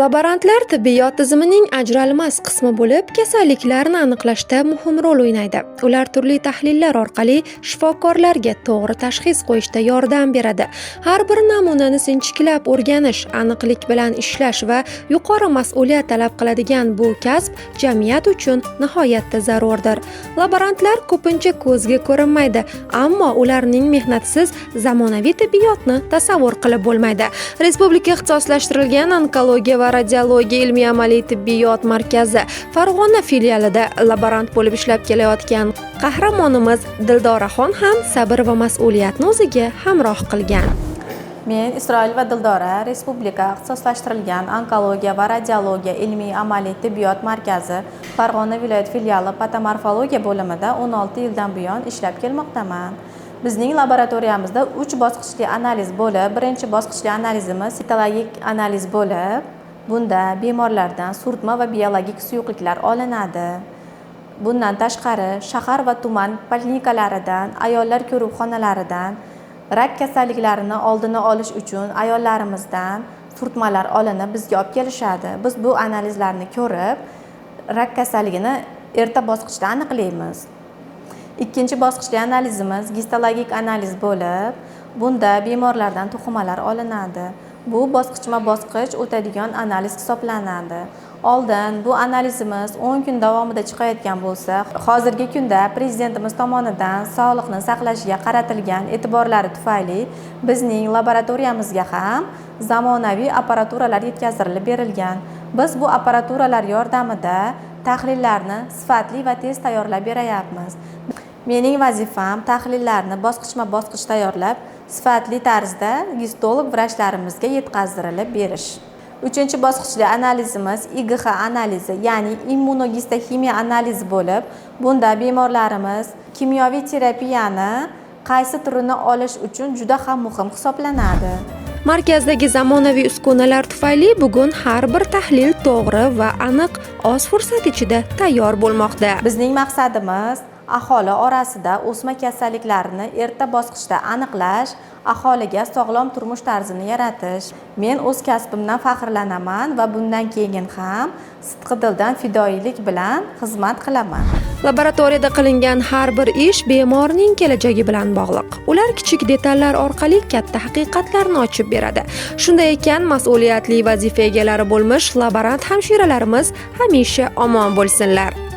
Laborantlar tibbiyot tizimining ajralmas qismi bo'lib, kasalliklarni aniqlashda muhim rol o'ynaydi. Ular turli tahlillar orqali shifokorlarga to'g'ri tashxis qo'yishda yordam beradi. Har bir namunani sinchiklab o'rganish, aniqlik bilan ishlash va yuqori mas'uliyat talab qiladigan bu kasb jamiyat uchun nihoyatda zarurdir. Laborantlar ko'pincha ko'zga ko'rinmaydi, ammo ularning mehnatsiz zamonaviy tibbiyotni tasavvur qilib bo'lmaydi. Respublika ixtisoslashtirilgan onkologiya va radiologiya ilmiy amaliy tibbiyot markazi Farg'ona filialida laborant bo'lib ishlab kelayotgan qahramonimiz Dildoraxon ham sabr va mas'uliyatni o'ziga hamroh qilgan. Men Isroil va Dildora Respublika ixtisoslashtirilgan onkologiya va radiologiya ilmiy amaliy tibbiyot markazi Farg'ona viloyat filiali patomorfologiya bo'limida 16 yildan buyon ishlab kelmoqdaman. Bizning laboratoriyamizda 3 bosqichli analiz bo'lib, birinchi bosqichli analizimiz sitologik analiz bo'lib, bunda bemorlardan surtma va biologik suyuqliklar olinadi. Bundan tashqari, shahar va tuman poliklinikalaridan, ayollar ko'ruvxonalaridan rak kasalliklarini oldini olish uchun ayollarimizdan surtmalar olinib bizga olib kelishadi. Biz bu analizlarni ko'rib, rak kasalligini erta bosqichda aniqlaymiz. Ikkinchi bosqichli analizimiz gistologik analiz bo'lib, bunda bemorlardan to'qimalar olinadi. Bu bosqichma-bosqich o'tadigan analiz hisoblanadi. Oldin bu analizimiz 10 kun davomida chiqayotgan bo'lsa, hozirgi kunda prezidentimiz tomonidan sog'liqni saqlashga qaratilgan e'tiborlari tufayli bizning laboratoriyamizga ham zamonaviy apparaturalar yetkazilib berilgan. Biz bu apparaturalar yordamida tahlillarni sifatli va tez tayyorlab berayapmiz. Mening vazifam tahlillarni bosqichma-bosqich tayyorlab, sifatli tarzda gistolog vrachlarimizga yetkazdirilib berish. Uchinchi bosqichli analizimiz IGH analizi, ya'ni immunogistoximiya analizi bo'lib, bunda bemorlarimiz kimyoviy terapiyani qaysi turini olish uchun juda ham muhim hisoblanadi. Markazdagi zamonaviy uskunalar tufayli bugun har bir tahlil to'g'ri va aniq oz fursat ichida tayyor bo'lmoqda. Bizning maqsadimiz aholi orasida o'sma kasalliklarini erta bosqichda aniqlash, aholiga sog'lom turmush tarzini yaratish. Men o'z kasbimdan faxrlanaman va bundan keyin ham sidqi dildan fidoyilik bilan xizmat qilaman. Laboratoriyada qilingan har bir ish bemorning kelajagi bilan bog'liq. Ular kichik detallar orqali katta haqiqatlarni ochib beradi. Shunday ekan, mas'uliyatli vazifa egalari bo'lmish laborant hamshiralarimiz hamisha omon bo'lsinlar.